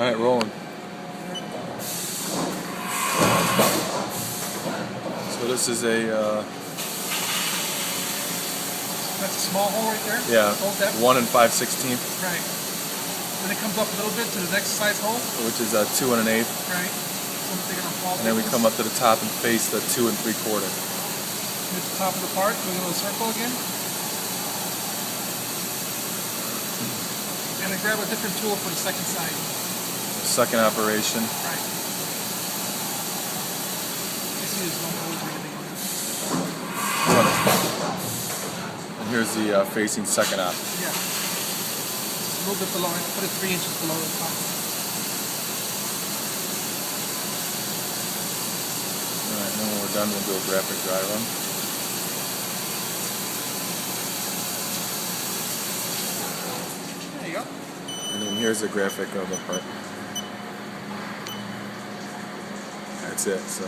Alright, rolling. So this is a that's a small hole right there? Yeah, Hole depth? 1 5/16. Right. Then it comes up a little bit to the next size hole? Which is 2 1/8. Right. So I'm thinking of fall And then we come up to the top and face the 2 3/4. At the top of the part, doing a little circle again. And I grab a different tool for the second side. Second operation. Right. You see there's no holes or anything on this. And here's the facing second op. Yeah. Just a little bit below. I put it 3 inches below the top. Alright, then when we're done, we'll do a graphic dry run. There you go. And then here's the graphic of the part. That's it. So.